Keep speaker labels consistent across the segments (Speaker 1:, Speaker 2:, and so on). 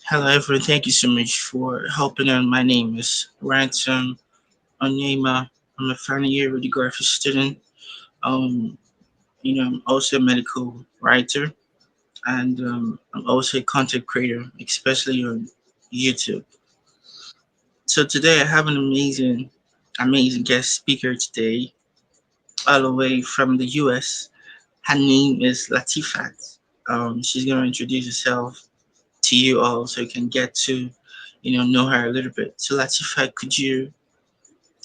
Speaker 1: Hello, everyone. Thank you so much for helping. And my name is Ransom Onyema. I'm a final year radiography student. Um, I'm also a medical writer, and I'm also a content creator, especially on YouTube. So today I have an amazing guest speaker today, all the way from the US. Her name is Lateefat. She's gonna introduce herself to you all so you can get to know her a little bit. So Latifah, could you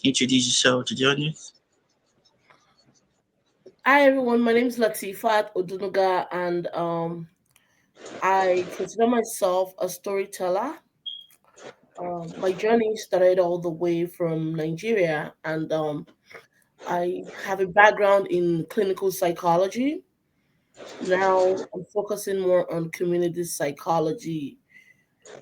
Speaker 1: introduce yourself to the audience?
Speaker 2: Hi everyone, my name is Lateefat Odunuga, and I consider myself a storyteller. My journey started all the way from Nigeria, and I have a background in clinical psychology. Now I'm focusing more on community psychology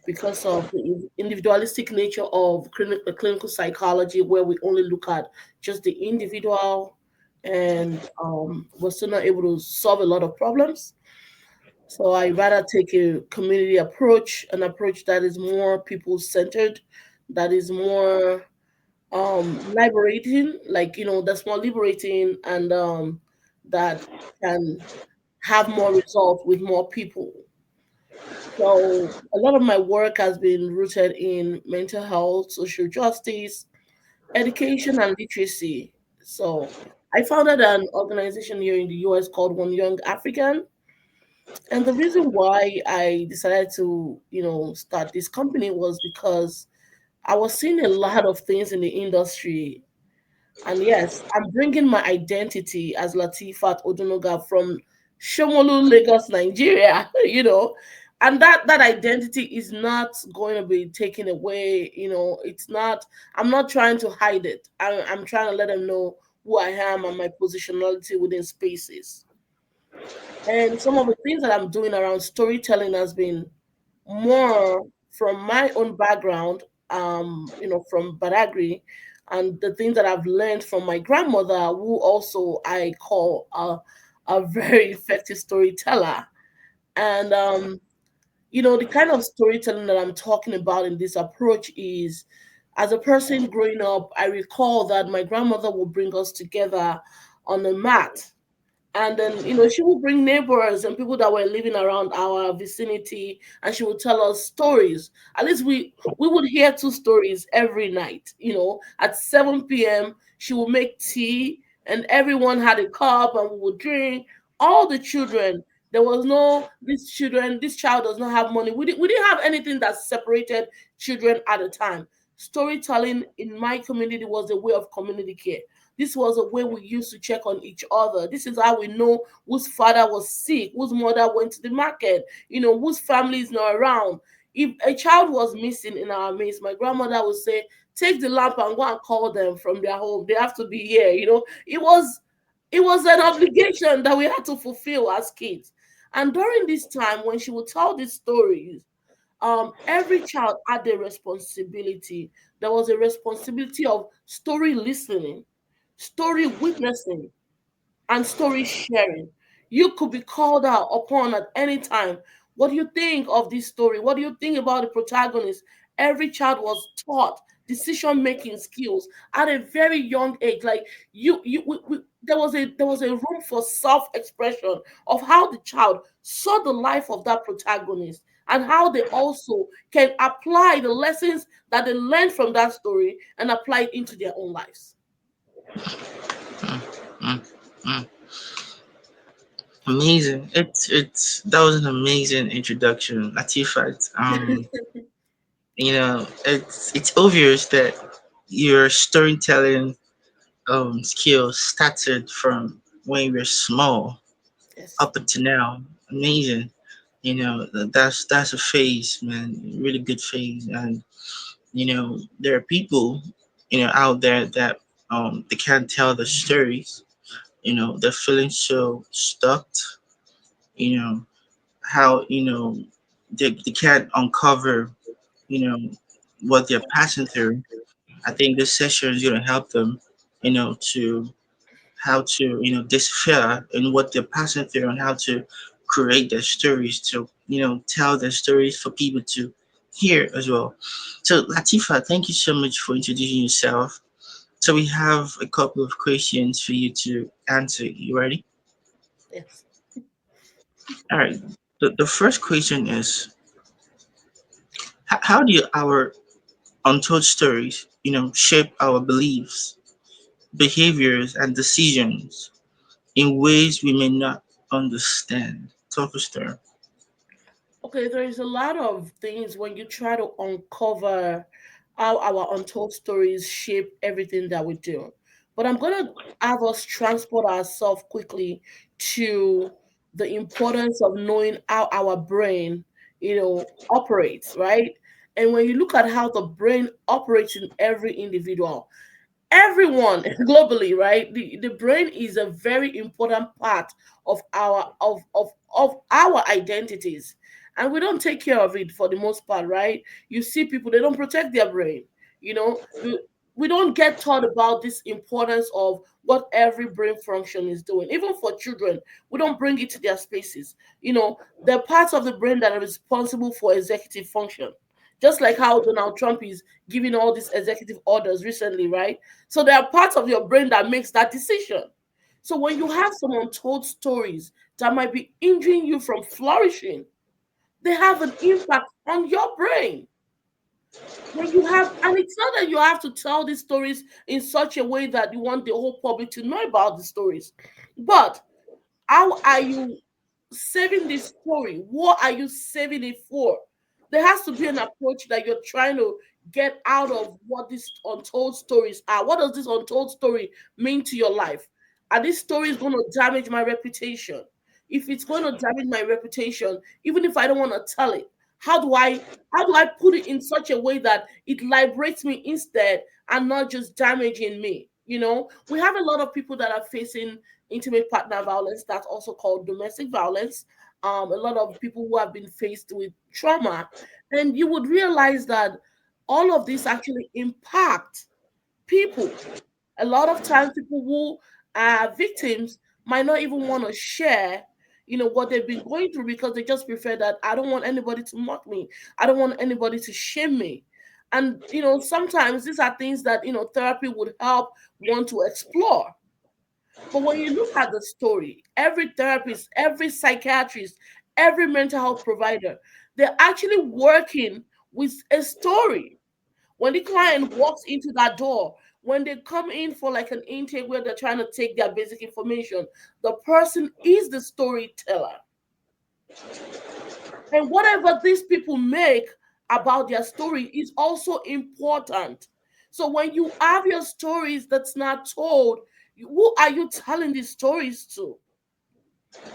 Speaker 2: because of the individualistic nature of clinical psychology, where we only look at just the individual, and we're still not able to solve a lot of problems. So I rather take a community approach, an approach that is more people centered, that is more liberating, like that's more liberating, and that can have more result with more people. So a lot of my work has been rooted in mental health, social justice, education, and literacy. So I founded an organization here in the US called One Young African. And the reason why I decided to, start this company was because I was seeing a lot of things in the industry. And yes, I'm bringing my identity as Lateefat Odunuga from Shomolu, Lagos, Nigeria, and that identity is not going to be taken away. It's not, I'm not trying to hide it. I'm trying to let them know who I am and my positionality within spaces. And some of the things that I'm doing around storytelling has been more from my own background, from Badagry, and the things that I've learned from my grandmother, who also I call a very effective storyteller. And the kind of storytelling that I'm talking about in this approach is, as a person growing up, I recall that my grandmother would bring us together on a mat, and then she would bring neighbors and people that were living around our vicinity, and she would tell us stories. At least we would hear two stories every night. At 7 p.m. she would make tea, and everyone had a cup and we would drink. All the children, there was no, this child does not have money. We didn't have anything that separated children at a time. Storytelling in my community was a way of community care. This was a way we used to check on each other. This is how we know whose father was sick, whose mother went to the market, whose family is not around. If a child was missing in our midst, my grandmother would say, take the lamp and go and call them from their home. They have to be here. It was an obligation that we had to fulfill as kids. And during this time, when she would tell these stories, every child had a responsibility. There was a responsibility of story listening, story witnessing, and story sharing. You could be called out upon at any time. What do you think of this story? What do you think about the protagonist? Every child was taught decision making skills at a very young age. Like there was a room for self expression of how the child saw the life of that protagonist, and how they also can apply the lessons that they learned from that story and apply it into their own lives.
Speaker 1: Mm, mm, mm. Amazing. It's that was an amazing introduction, Latifat. It's obvious that your storytelling skills started from when you were small
Speaker 2: Yes.
Speaker 1: up until now. Amazing. That's a phase, man. Really good phase. And there are people out there that they can't tell the stories. They're feeling so stuck. You know how they can't uncover you know what they're passing through. I think this session is going to help them to how to despair and what they're passing through, and how to create their stories, to tell their stories for people to here as well. So, Latifa, thank you so much for introducing yourself. So, we have a couple of questions for you to answer. You ready?
Speaker 2: Yes.
Speaker 1: All right. The first question is, how do our untold stories, shape our beliefs, behaviors, and decisions in ways we may not understand? Talk us through.
Speaker 2: Okay, there is a lot of things when you try to uncover how our untold stories shape everything that we do. But I'm going to have us transport ourselves quickly to the importance of knowing how our brain, operates, right? And when you look at how the brain operates in every individual, everyone globally, right, the brain is a very important part of our identities, and we don't take care of it for the most part, right? You see people, they don't protect their brain. you know we, we don't get taught about this importance of what every brain function is doing. Even for children, we don't bring it to their spaces. The parts of the brain that are responsible for executive function, just like how Donald Trump is giving all these executive orders recently, right? So there are parts of your brain that makes that decision. So when you have some untold stories that might be injuring you from flourishing, they have an impact on your brain. When you have, and it's not that you have to tell these stories in such a way that you want the whole public to know about the stories, but how are you saving this story? What are you saving it for? There has to be an approach that you're trying to get out of what these untold stories are. What does this untold story mean to your life? Are these stories going to damage my reputation? If it's going to damage my reputation, even if I don't want to tell it, how do I how do I put it in such a way that it liberates me instead and not just damaging me? We have a lot of people that are facing intimate partner violence, that's also called domestic violence. A lot of people who have been faced with trauma, and you would realize that all of this actually impact people. A lot of times, people who are victims might not even want to share, what they've been going through, because they just prefer that I don't want anybody to mock me, I don't want anybody to shame me. And sometimes these are things that therapy would help one to explore. But when you look at the story, every therapist, every psychiatrist, every mental health provider, they're actually working with a story. When the client walks into that door, when they come in for like an intake where they're trying to take their basic information, the person is the storyteller. And whatever these people make about their story is also important. So when you have your stories that's not told, who are you telling these stories to?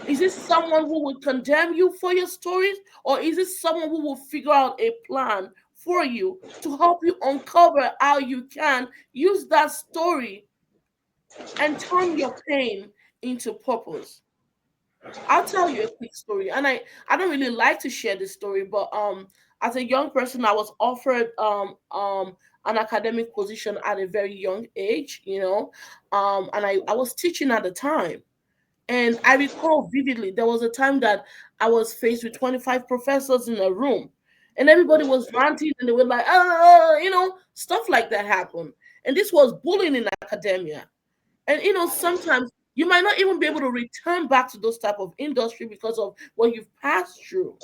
Speaker 2: Is it someone who will condemn you for your stories, or is it someone who will figure out a plan for you to help you uncover how you can use that story and turn your pain into purpose? I'll tell you a quick story, and I don't really like to share this story, but as a young person, I was offered an academic position at a very young age, and I was teaching at the time. And I recall vividly, there was a time that I was faced with 25 professors in a room, and everybody was ranting, and they were like, stuff like that happened. And this was bullying in academia. And sometimes you might not even be able to return back to those type of industry because of what you've passed through.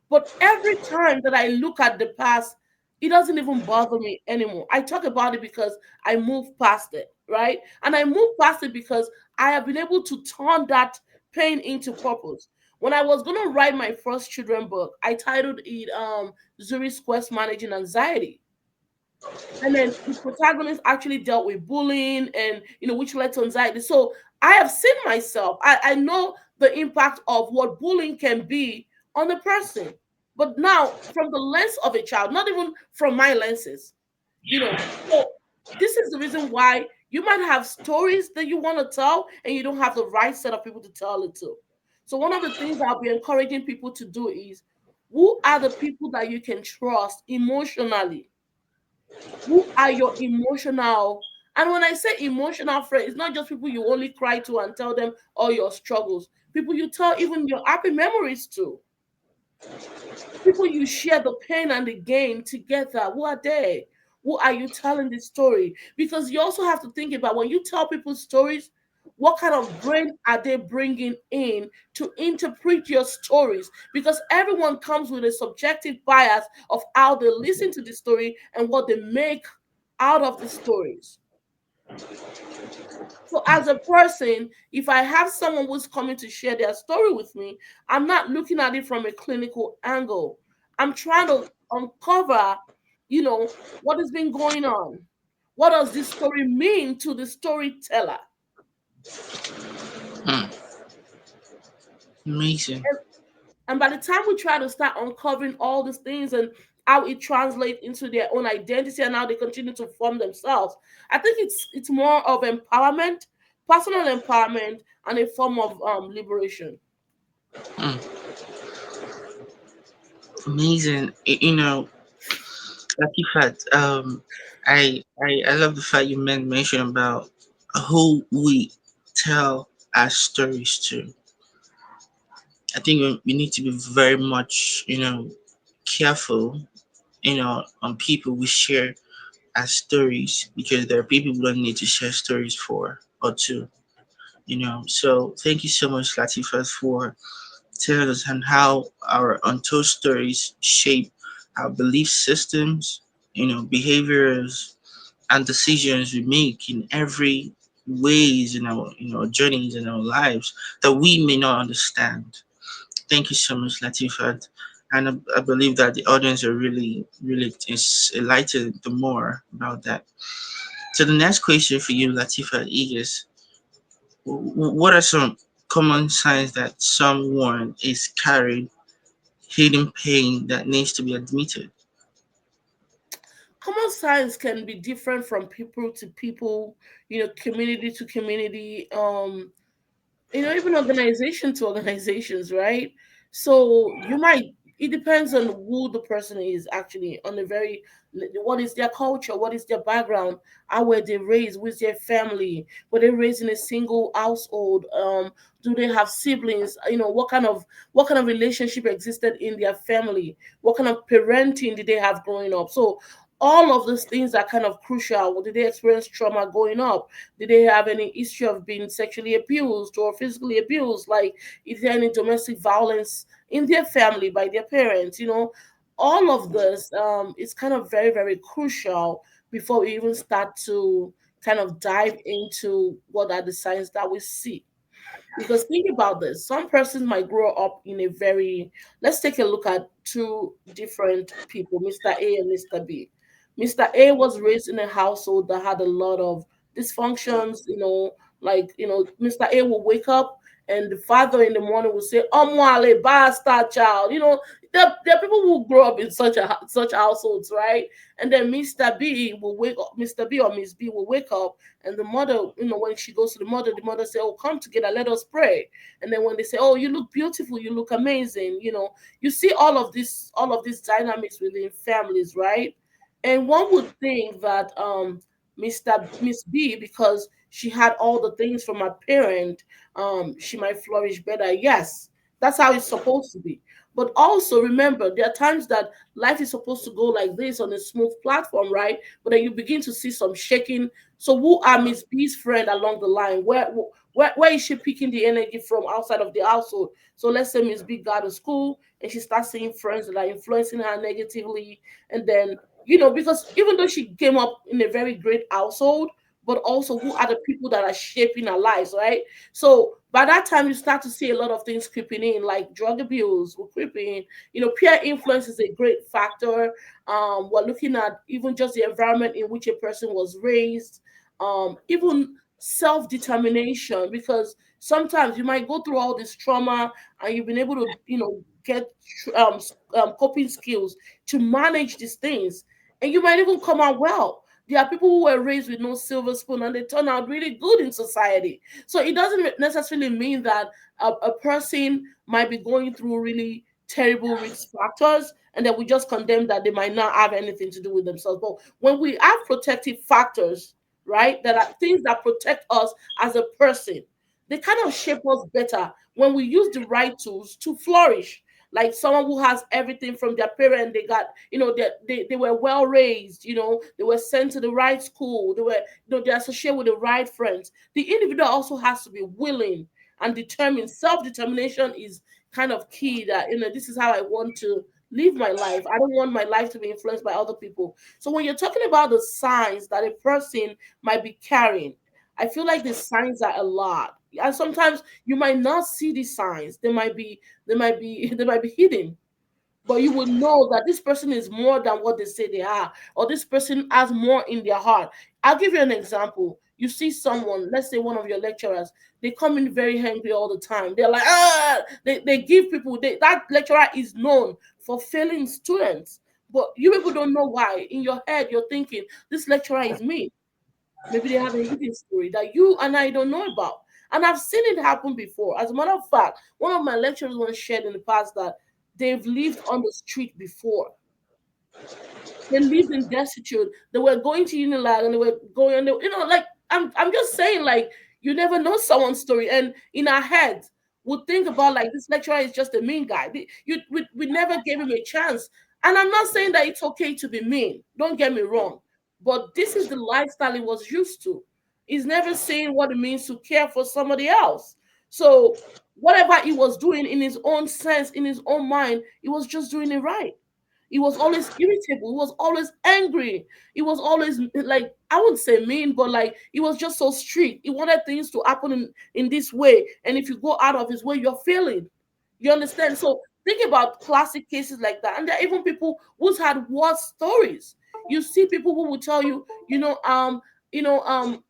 Speaker 2: But every time that I look at the past, it doesn't even bother me anymore. I talk about it because I move past it, right? And I move past it because I have been able to turn that pain into purpose. When I was going to write my first children book, I titled it Zuri's Quest Managing Anxiety. And then the protagonist actually dealt with bullying and which led to anxiety. So I have seen myself. I know the impact of what bullying can be on the person. But now from the lens of a child, not even from my lenses, So this is the reason why you might have stories that you want to tell and you don't have the right set of people to tell it to. So one of the things I'll be encouraging people to do is, who are the people that you can trust emotionally? Who are your emotional, and when I say emotional friends, it's not just people you only cry to and tell them all your struggles. People you tell even your happy memories to. People you share the pain and the gain together. Who are they? Who are you telling this story? Because you also have to think about when you tell people stories, what kind of brain are they bringing in to interpret your stories? Because everyone comes with a subjective bias of how they listen to the story and what they make out of the stories. So, as a person, if I have someone who's coming to share their story with me, I'm not looking at it from a clinical angle. I'm trying to uncover, what has been going on. What does this story mean to the storyteller?
Speaker 1: Hmm. Amazing.
Speaker 2: And by the time we try to start uncovering all these things and how it translates into their own identity and how they continue to form themselves, I think it's more of empowerment, personal empowerment, and a form of liberation.
Speaker 1: Hmm. Amazing. Latifat, I love the fact you mentioned about who we tell our stories to. I think we need to be very much, careful, on people we share our stories because there are people we don't need to share stories for or to, So thank you so much, Latifat, for telling us on how our untold stories shape our belief systems, behaviors and decisions we make in every ways in our journeys in our lives that we may not understand. Thank you so much, Latifat. And I believe that the audience are really, really is enlightened the more about that. So the next question for you, Latifat, is what are some common signs that someone is carrying hidden pain that needs to be admitted?
Speaker 2: Common signs can be different from people to people, community to community. Even organization to organizations, right? So you might, it depends on who the person is actually, on a very, what is their culture, what is their background, how were they raised, with their family, were they raised in a single household, do they have siblings, what kind of relationship existed in their family, what kind of parenting did they have growing up. So all of those things are kind of crucial. Did they experience trauma growing up? Did they have any history of being sexually abused or physically abused? Like, is there any domestic violence in their family by their parents? All of this is kind of very, very crucial before we even start to kind of dive into what are the signs that we see. Because think about this, some persons might grow up in a very, let's take a look at two different people, Mr. A and Mr. B. Mr. A was raised in a household that had a lot of dysfunctions, like, Mr. A will wake up and the father in the morning will say, Omwale, bastard child. There are people who grow up in such households, right? And then Mr. B will wake up, Mr. B or Miss B will wake up, and the mother, when she goes to the mother say, "Oh, come together, let us pray." And then when they say, "Oh, you look beautiful, you look amazing," you see all of these dynamics within families, right? And one would think that Miss B, because she had all the things from her parent, she might flourish better. Yes, that's how it's supposed to be. But also remember, there are times that life is supposed to go like this on a smooth platform, right? But then you begin to see some shaking. So who are Miss B's friend along the line? Where is she picking the energy from outside of the household? So let's say Miss B got to school and she starts seeing friends that are influencing her negatively, and then because even though she came up in a very great household, but also who are the people that are shaping her lives, right? So by that time, you start to see a lot of things creeping in, like drug abuse will creep in. Peer influence is a great factor. We're looking at even just the environment in which a person was raised, even self determination, because sometimes you might go through all this trauma and you've been able to, get coping skills to manage these things, and you might even come out well. There are people who were raised with no silver spoon and they turn out really good in society. So it doesn't necessarily mean that a person might be going through really terrible risk factors and that we just condemn that they might not have anything to do with themselves. But when we have protective factors, right, that are things that protect us as a person, they kind of shape us better when we use the right tools to flourish. like someone who has everything from their parent. They got, they were well raised, they were sent to the right school, they were, they associate with the right friends. The individual also has to be willing and determined. Self-determination is kind of key, that, this is how I want to live my life. I don't want my life to be influenced by other people. So when you're talking about the signs that a person might be carrying, I feel like the signs are a lot. And sometimes you might not see these signs. They might be hidden, but you will know that this person is more than what they say they are, or this person has more in their heart. I'll give you an example. You see someone, let's say one of your lecturers, they come in very angry all the time. They're like, they give people, that lecturer is known for failing students, but you people don't know why. In your head, you're thinking, this lecturer is me. Maybe they have a hidden story that you and I don't know about. And I've seen it happen before. As a matter of fact, one of my lecturers once shared in the past that they've lived on the street before. They lived in destitute. They were going to Unilag and they were going, and like, I'm just saying, like, you never know someone's story. And in our heads, we think about, like, this lecturer is just a mean guy. We never gave him a chance. And I'm not saying that it's okay to be mean. Don't get me wrong. But this is the lifestyle he was used to. He's never saying what it means to care for somebody else. So whatever he was doing in his own sense, in his own mind, he was just doing it right. He was always irritable. He was always angry. He was always, like, I wouldn't say mean, but like, he was just so strict. He wanted things to happen in this way. And if you go out of his way, you're failing. You understand? So think about classic cases like that. And there are even people who's had worse stories. You see people who will tell you,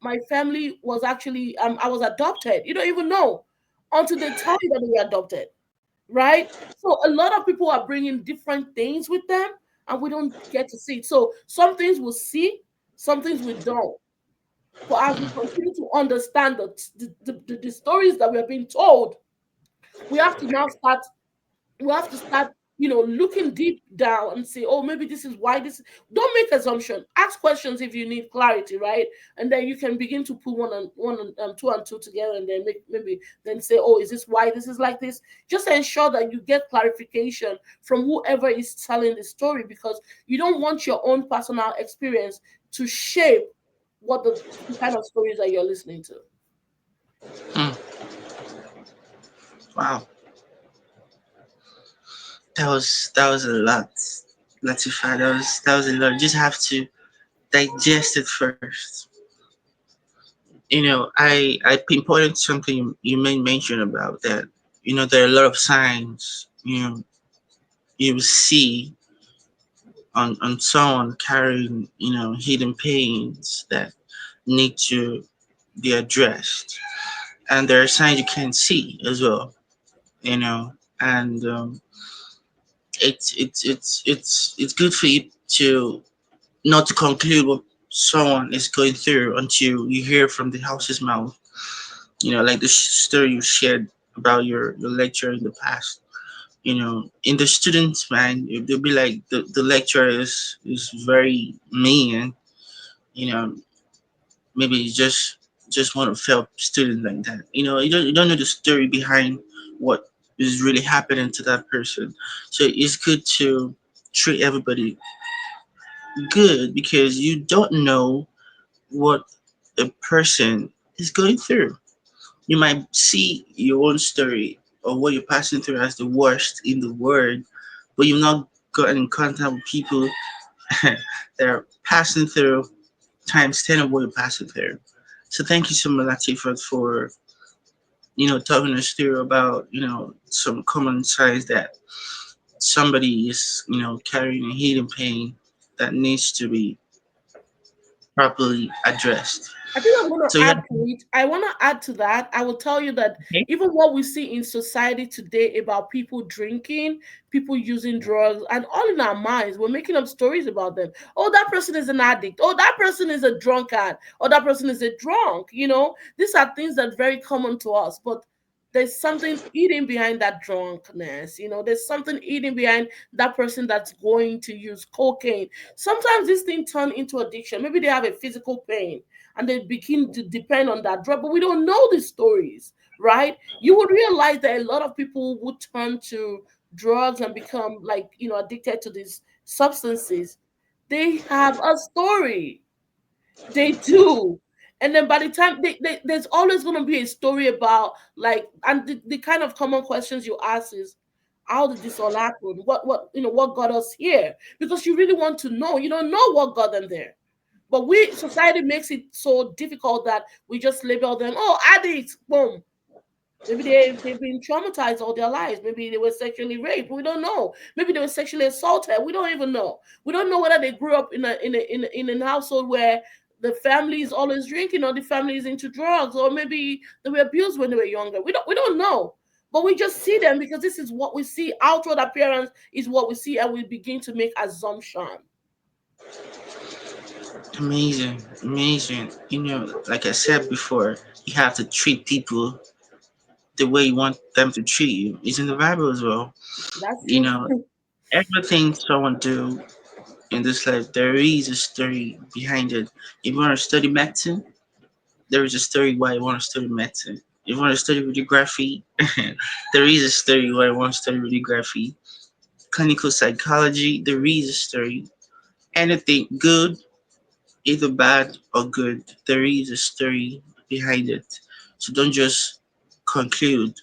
Speaker 2: my family was actually, I was adopted. You don't even know until they tell you that they were adopted, right? So a lot of people are bringing different things with them, and we don't get to see it. So some things we see, some things we don't. But as we continue to understand the stories that we are being told, we have to now start we have to start, looking deep down and say, oh, maybe this is why this. Don't make assumption. Ask questions if you need clarity, right? And then you can begin to put two and two together, and then maybe then say, oh, is this why this is like this? Just ensure that you get clarification from whoever is telling the story, because you don't want your own personal experience to shape what the kind of stories that you're listening to.
Speaker 1: Mm, wow, that was a lot, Latifah. That was a lot. You just have to digest it first. I pinpointed something you made mention about that. There are a lot of signs. You see on someone carrying hidden pains that need to be addressed, and there are signs you can't see as well. And it's good for you to not to conclude what someone is going through until you hear from the house's mouth. Like the story you shared about your lecturer in the past. In the students' mind, they'll be like the lecturer is very mean. You know, maybe you just want to fail student like that. You don't know the story behind what is really happening to that person. So it's good to treat everybody good because you don't know what a person is going through. You might see your own story or what you're passing through as the worst in the world, but you've not gotten in contact with people that are passing through times 10 of what you're passing through. So thank you so much, Latifah, for talking us through about some common signs that somebody is carrying a hidden pain that needs to be properly addressed.
Speaker 2: I think I'm going to
Speaker 1: So yeah.
Speaker 2: add to it. I want to add to that. I will tell you that
Speaker 1: Okay.
Speaker 2: even what we see in society today about people drinking, people using drugs, and all in our minds, we're making up stories about them. Oh, that person is an addict. Oh, that person is a drunkard. Or that person is a drunk. These are things that are very common to us. But there's something eating behind that drunkenness. There's something eating behind that person that's going to use cocaine. Sometimes this thing turn into addiction. Maybe they have a physical pain and they begin to depend on that drug, but we don't know the stories, right? You would realize that a lot of people would turn to drugs and become like, addicted to these substances, they have a story. They do. And then by the time there's always going to be a story about like, and the kind of common questions you ask is, how did this all happen? What got us here? Because you really want to know. You don't know what got them there. But society makes it so difficult that we just label them, oh, addicts, boom. Maybe they've been traumatized all their lives. Maybe they were sexually raped. We don't know. Maybe they were sexually assaulted. We don't even know. We don't know whether they grew up in a household where the family is always drinking, or the family is into drugs, or maybe they were abused when they were younger. We don't know. But we just see them because this is what we see. Outward appearance is what we see, and we begin to make assumption.
Speaker 1: Amazing, amazing. Like I said before, you have to treat people the way you want them to treat you. It's in the Bible as well.
Speaker 2: That's
Speaker 1: You
Speaker 2: true.
Speaker 1: know, everything someone do in this life, there is a story behind it. If you want to study medicine, there is a story why you want to study medicine. If you want to study radiography, there is a story why you want to study radiography. Clinical psychology, there is a story. Anything good, either bad or good, there is a story behind it. So don't just conclude,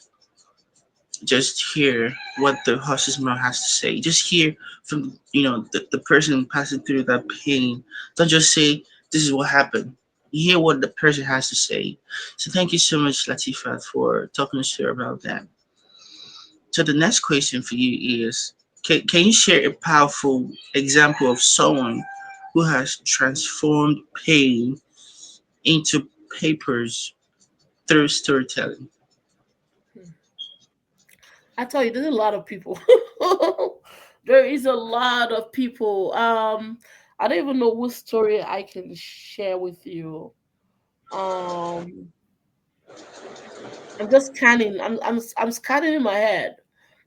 Speaker 1: just hear what the horse's mouth has to say. Just hear from the person passing through that pain. Don't just say this is what happened. You hear what the person has to say. So thank you so much, Latifat, for talking to us about that. So the next question for you is, can you share a powerful example of someone who has transformed pain into papers through storytelling?
Speaker 2: I tell you, there's a lot of people. There is a lot of people. I don't even know what story I can share with you. Um, I'm just scanning. I'm scanning in my head.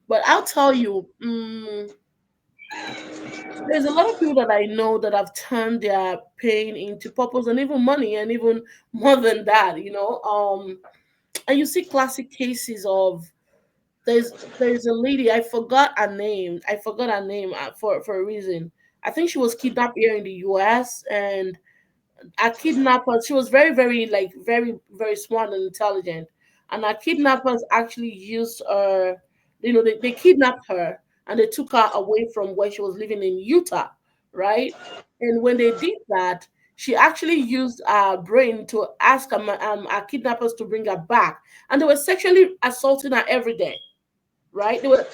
Speaker 2: But I'll tell you, there's a lot of people that I know that have turned their pain into purpose and even money and even more than that. And you see classic cases of, there's a lady, I forgot her name. I forgot her name for a reason. I think she was kidnapped here in the US, and our kidnappers, she was very, very, like, very, very smart and intelligent. And our kidnappers actually used her, they kidnapped her and they took her away from where she was living in Utah, right? And when they did that, she actually used her brain to ask our kidnappers to bring her back. And they were sexually assaulting her every day, right? They were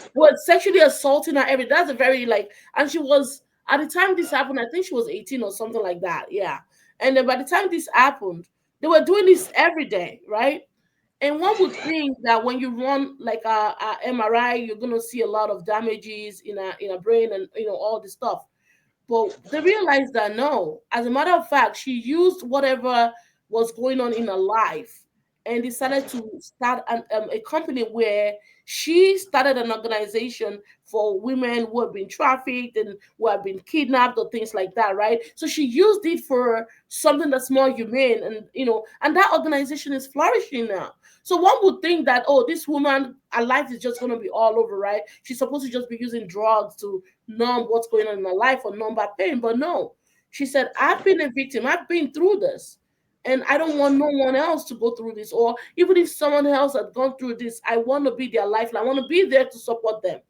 Speaker 2: sexually assaulting her every. That's a very, like, and she was, at the time this happened, I think she was 18 or something like that. Yeah. And then by the time this happened, they were doing this every day, right? And one would think that when you run like a MRI, you're gonna see a lot of damages in a brain and all this stuff. But they realized that no, as a matter of fact, she used whatever was going on in her life and decided to start a company where she started an organization for women who have been trafficked and who have been kidnapped or things like that, right? So she used it for something that's more humane, and that organization is flourishing now. So one would think that, oh, this woman, her life is just going to be all over, right? She's supposed to just be using drugs to numb what's going on in her life or numb her pain. But no, she said, I've been a victim. I've been through this. And I don't want no one else to go through this. Or even if someone else had gone through this, I want to be their lifeline. I want to be there to support them.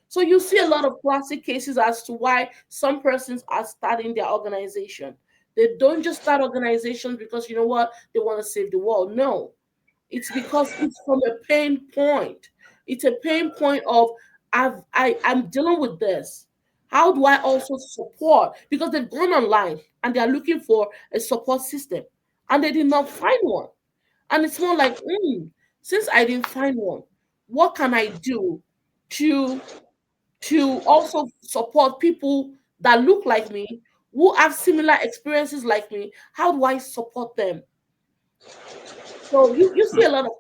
Speaker 2: So you see a lot of classic cases as to why some persons are starting their organization. They don't just start organizations because, you know what, they want to save the world. No, it's because it's from a pain point. It's a pain point of, I'm dealing with this. How do I also support? Because they've gone online and they are looking for a support system and they did not find one. And it's more like, since I didn't find one, what can I do to also support people that look like me, who have similar experiences like me? How do I support them? So you see a lot of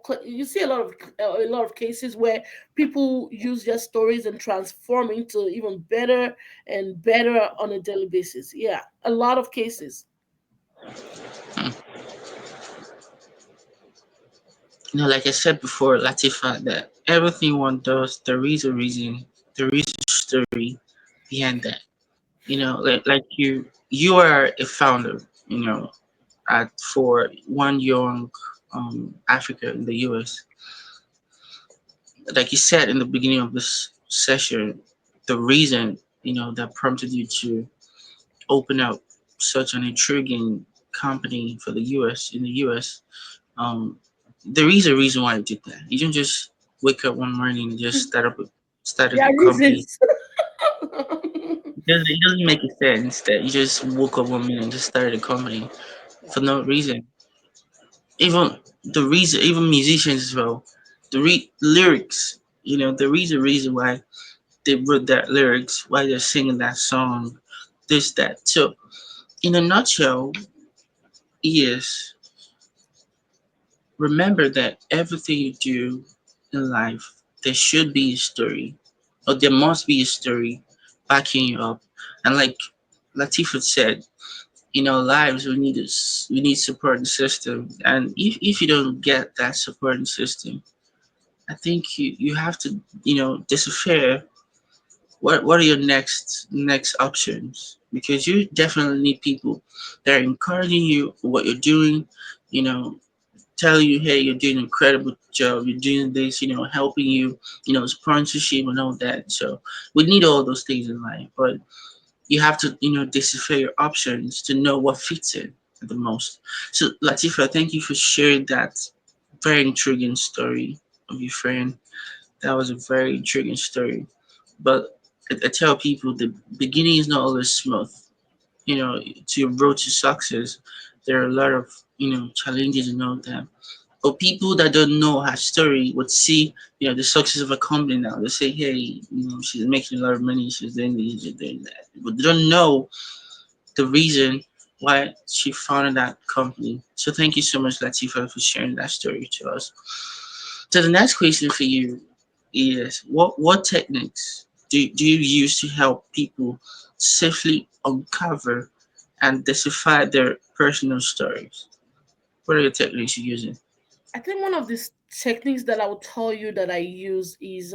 Speaker 2: a lot of cases where people use their stories and transform into even better and better on a daily basis. Yeah, a lot of cases.
Speaker 1: Like I said before, Latifa, that everything one does, there is a reason. there is a story behind that. Like you are a founder, at for one young Africa in the US. Like you said in the beginning of this session, the reason, that prompted you to open up such an intriguing company for the US in the US, um, there is a reason why you did that. You don't just wake up one morning and just started
Speaker 2: There
Speaker 1: a
Speaker 2: are
Speaker 1: company.
Speaker 2: reasons.
Speaker 1: It doesn't make sense that you just woke up one morning and just started a company
Speaker 2: Yeah.
Speaker 1: for no reason. Even even musicians as well, lyrics. There is a reason why they wrote that lyrics, why they're singing that song, this, that. So, in a nutshell, yes, remember that everything you do in life, there should be a story, or there must be a story backing you up. And like Lateefat said, in our lives, we need supporting system. And if you don't get that supporting system, I think you have to, disappear. What are your next options? Because you definitely need people that are encouraging you for what you're doing, you know, tell you, hey, you're doing an incredible job, you're doing this, helping you, sponsorship and all that. So we need all those things in life, but you have to, decipher your options to know what fits in the most. So Latifa, thank you for sharing that very intriguing story of your friend. That was a very intriguing story. But I tell people the beginning is not always smooth. To your road to success, there are a lot of challenges and all that. But people that don't know her story would see, the success of a company now. They say, hey, she's making a lot of money, she's doing this, she's doing that. But they don't know the reason why she founded that company. So thank you so much, Latifa, for sharing that story to us. So the next question for you is what techniques do you use to help people safely uncover and decipher their personal stories? What are your techniques you're using?
Speaker 2: I think one of these techniques that I will tell you that I use is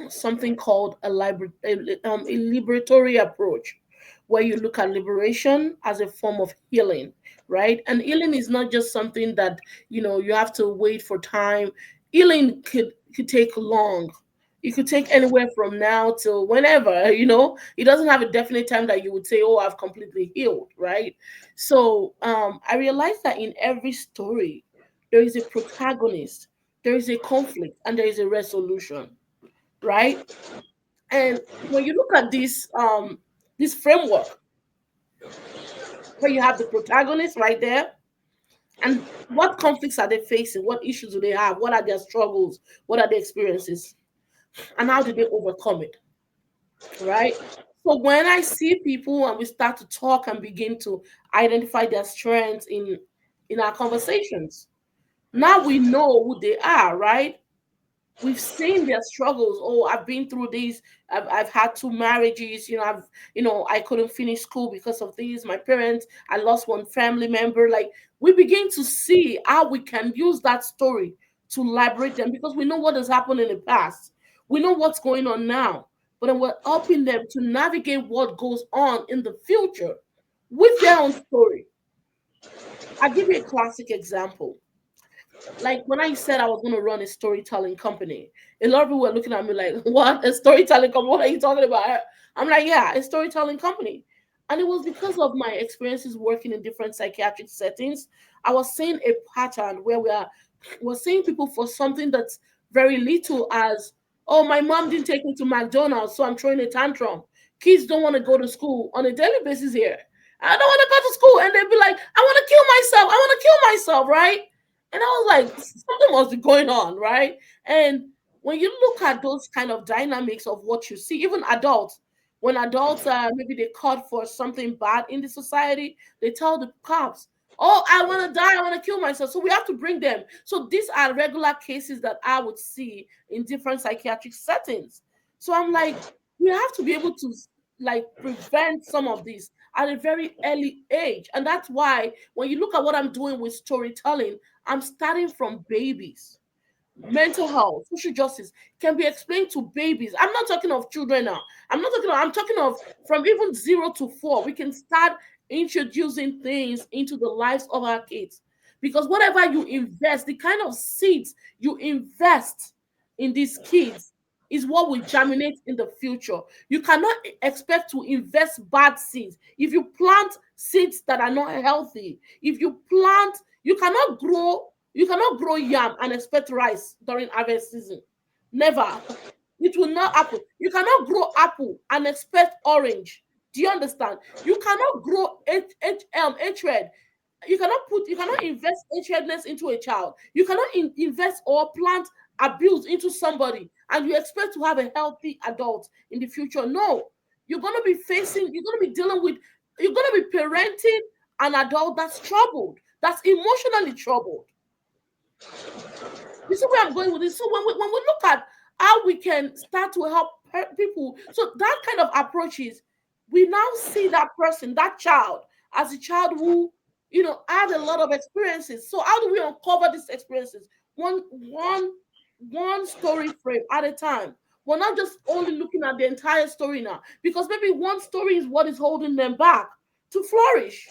Speaker 2: something called a liberatory approach, where you look at liberation as a form of healing, right? And healing is not just something that you have to wait for time. Healing could take long. It could take anywhere from now till whenever. It doesn't have a definite time that you would say, oh, I've completely healed, right? So I realized that in every story there is a protagonist, there is a conflict, and there is a resolution, right? And when you look at this framework, where you have the protagonist right there, and what conflicts are they facing, what issues do they have, what are their struggles, what are their experiences, and how do they overcome it, right? So when I see people and we start to talk and begin to identify their strengths in our conversations, now we know who they are, right? We've seen their struggles. Oh, I've been through this. I've had two marriages. I couldn't finish school because of this. My parents, I lost one family member. Like, we begin to see how we can use that story to liberate them, because we know what has happened in the past. We know what's going on now, but then we're helping them to navigate what goes on in the future with their own story. I'll give you a classic example. Like, when I said I was going to run a storytelling company, a lot of people were looking at me like, "What? A storytelling company? What are you talking about?" I'm like, "Yeah, a storytelling company." And it was because of my experiences working in different psychiatric settings. I was seeing a pattern where we're seeing people for something that's very little as, "Oh, my mom didn't take me to McDonald's, so I'm throwing a tantrum." Kids don't want to go to school on a daily basis here. I don't want to go to school. And they'd be like, "I want to kill myself. I want to kill myself," right? And I was like, something must be going on, right? And when you look at those kind of dynamics of what you see, even adults, when adults are maybe they caught for something bad in the society, they tell the cops, "Oh, I want to die, I want to kill myself." So we have to bring them. So these are regular cases that I would see in different psychiatric settings. So I'm like, we have to be able to like prevent some of this at a very early age. And that's why when you look at what I'm doing with storytelling, I'm starting from babies. mental health, social justice can be explained to babies. I'm not talking of children now. I'm talking of from even 0 to 4. We can start introducing things into the lives of our kids. Because whatever you invest, the kind of seeds you invest in these kids is what will germinate in the future. You cannot expect to invest bad seeds. If you plant seeds that are not healthy, if you plant, you cannot grow yam and expect rice during harvest season. Never. It will not happen. You cannot grow apple and expect orange. Do you understand? You cannot grow hatred. You cannot invest hatredness into a child. You cannot invest or plant abuse into somebody and you expect to have a healthy adult in the future. No. You're gonna be dealing with, you're gonna be parenting an adult that's troubled, that's emotionally troubled. You see where I'm going with this? So when we look at how we can start to help people, so that kind of approaches, we now see that person, that child, as a child who, had a lot of experiences. So how do we uncover these experiences? One story frame at a time. We're not just only looking at the entire story now, because maybe one story is what is holding them back to flourish.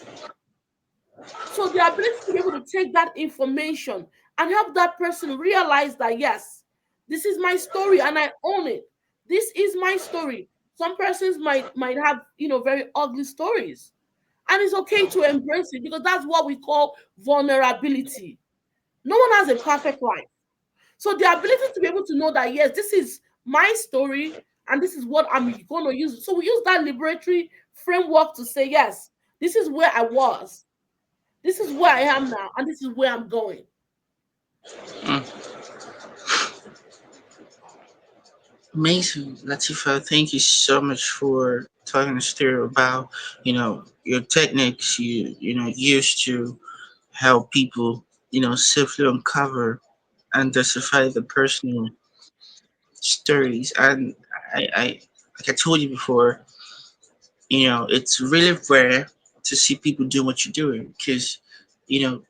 Speaker 2: So the ability to be able to take that information and help that person realize that yes, this is my story and I own it. This is my story. Some persons might have, very ugly stories. And it's okay to embrace it because that's what we call vulnerability. No one has a perfect life. So the ability to be able to know that yes, this is my story and this is what I'm going to use. So we use that liberatory framework to say yes, this is where I was. This is where I am now, and this is where I'm going.
Speaker 1: Mm. Amazing, Latifa. Thank you so much for talking us through about your techniques you use to help people safely uncover and decipher the personal stories. And I like I told you before, it's really rare to see people doing what you're doing because you know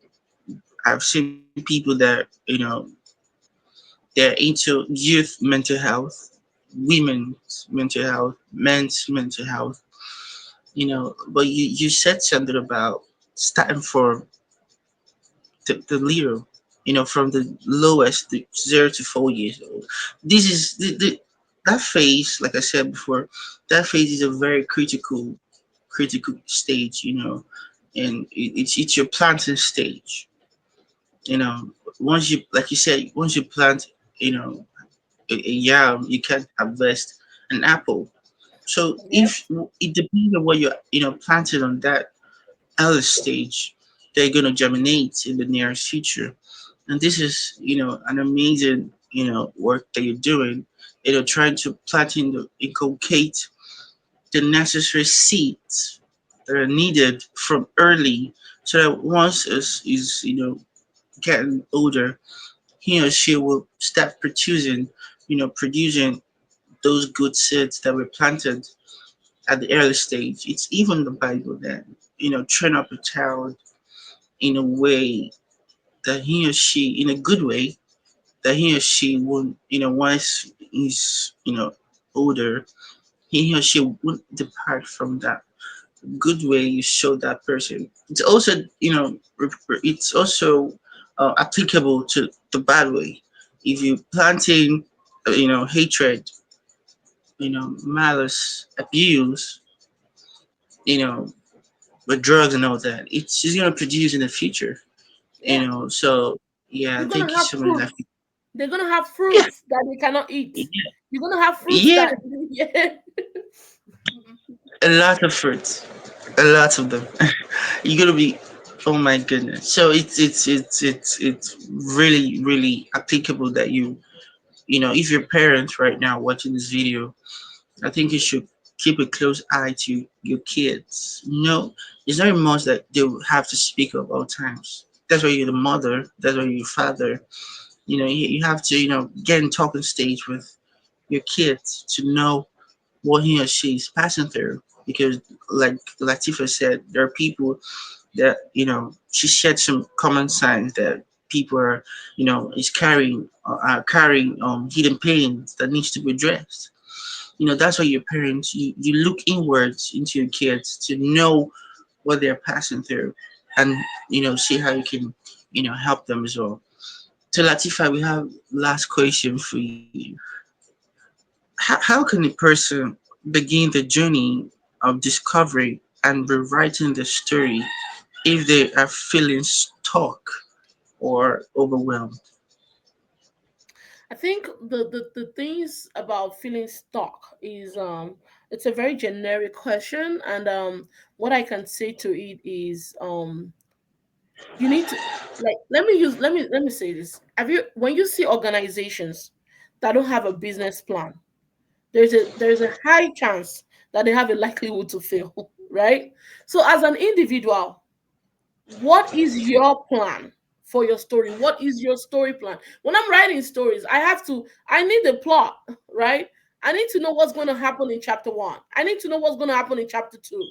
Speaker 1: I've seen people that they're into youth mental health, women's mental health, men's mental health. But you said something about starting from the little, from the lowest, the 0 to 4 years old. This is that phase, like I said before, that phase is a very critical stage, and it's your planting stage. You know, once you, like you said, once you plant, you know, a yam, you can harvest an apple. So if
Speaker 2: Yes.
Speaker 1: it depends on what you're, planted on that early stage, they're gonna germinate in the nearest future. And this is, an amazing, work that you're doing. Trying to plant in the inculcate the necessary seeds that are needed from early, so that once is getting older, he or she will start producing those good seeds that were planted at the early stage. It's even the Bible that train up a child in a way that he or she, in a good way, that he or she won't, once he's older, he or she won't depart from that good way you show that person. It's also it's also applicable to the bad way. If you planting hatred, malice, abuse, you know with drugs and all that, it's just gonna produce in the future.
Speaker 2: Yeah.
Speaker 1: So yeah,
Speaker 2: You're gonna
Speaker 1: thank you
Speaker 2: have
Speaker 1: so much.
Speaker 2: fruits. They're gonna have
Speaker 1: Yeah,
Speaker 2: fruits that they cannot eat.
Speaker 1: yeah,
Speaker 2: You're gonna have fruits
Speaker 1: yeah,
Speaker 2: that yeah.
Speaker 1: a lot of fruits, a lot of them. You're gonna be, oh my goodness. So it's really applicable that if you're parents right now watching this video, I think you should keep a close eye to your kids. It's not much that they will have to speak up all times. That's why you're the mother. That's why you're your father. You have to get in talking stage with your kids to know what he or she is passing through. Because like Latifa said, there are people that she shared some common signs that people are, is carrying hidden pains that needs to be addressed. That's why your parents, you look inwards into your kids to know what they're passing through, and see how you can help them as well. So Latifa, we have last question for you. How can a person begin the journey of discovery and rewriting the story if they are feeling stuck or overwhelmed?
Speaker 2: I think the things about feeling stuck is it's a very generic question, and what I can say to it is you need to, like, let me say this. Have you, when you see organizations that don't have a business plan, there's a high chance that they have a likelihood to fail, right? So as an individual, what is your plan for your story? What is your story plan? When I'm writing stories, I need a plot, right? I need to know what's going to happen in chapter 1. I need to know what's going to happen in chapter 2,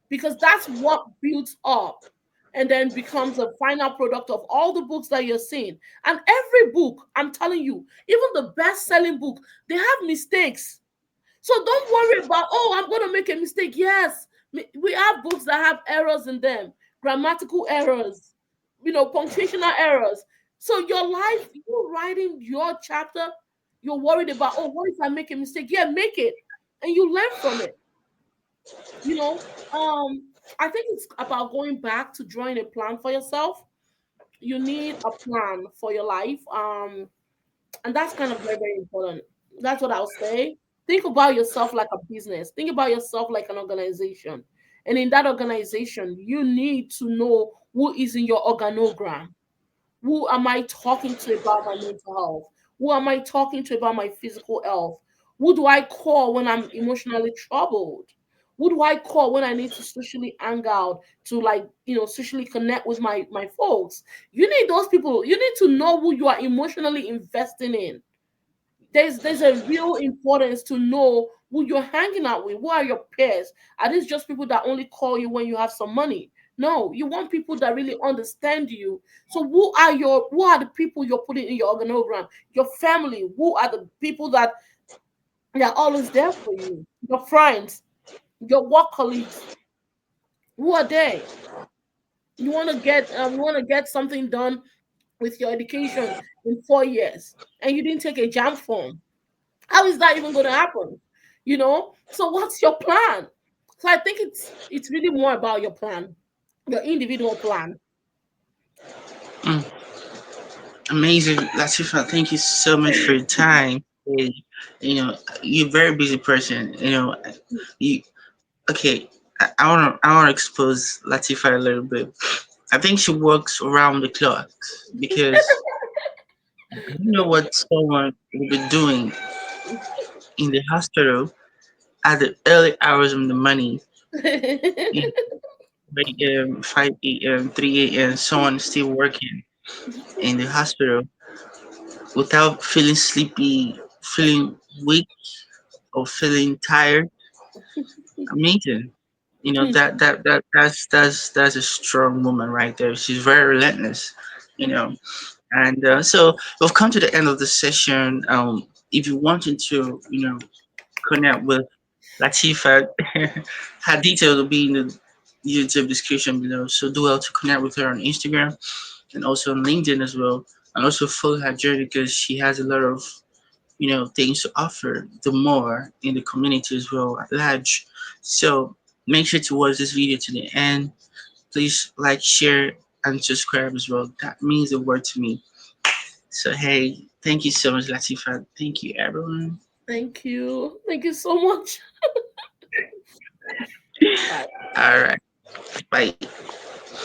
Speaker 2: because that's what builds up and then becomes a final product of all the books that you're seeing. And every book, I'm telling you, even the best-selling book, they have mistakes. So don't worry about, oh, I'm going to make a mistake. Yes, we have books that have errors in them, grammatical errors, punctuational errors. So your life, you writing your chapter, you're worried about, oh, what if I make a mistake? Yeah, make it. And you learn from it. You know, I think it's about going back to drawing a plan for yourself. You need a plan for your life. And that's kind of very, very important. That's what I'll say. Think about yourself like a business. Think about yourself like an organization. And in that organization, you need to know who is in your organogram. Who am I talking to about my mental health? Who am I talking to about my physical health? Who do I call when I'm emotionally troubled? Who do I call when I need to socially hang out, to, like, socially connect with my folks? You need those people. You need to know who you are emotionally investing in. There's a real importance to know who you're hanging out with. Who are your peers? Are these just people that only call you when you have some money? No, you want people that really understand you. So who are the people you're putting in your organogram? Your family. Who are the people that are always there for you? Your friends, your work colleagues. Who are they? You want to get something done with your education in 4 years, and you didn't take a jam form. How is that even going to happen? So what's your plan? So I think it's really more about your plan, your individual plan.
Speaker 1: Mm, amazing, Latifa. Thank you so much for your time. And, you're a very busy person. You okay? I want to expose Latifa a little bit. I think she works around the clock because you know what someone will be doing in the hospital at the early hours of the morning, you know, 3 a.m., 5 a.m., 3 a.m., someone is still working in the hospital without feeling sleepy, feeling weak, or feeling tired. Amazing. That's a strong woman right there. She's very relentless, you know. And so we've come to the end of the session. If you wanted to, connect with Latifa, her details will be in the YouTube description below. So do well to connect with her on Instagram and also on LinkedIn as well. And also follow her journey because she has a lot of things to offer the more in the community as well at large. So make sure to watch this video to the end. Please like, share, and subscribe as well. That means the word to me. So hey, thank you so much, Latifa. Thank you, everyone.
Speaker 2: Thank you so much. Bye.
Speaker 1: All right, bye.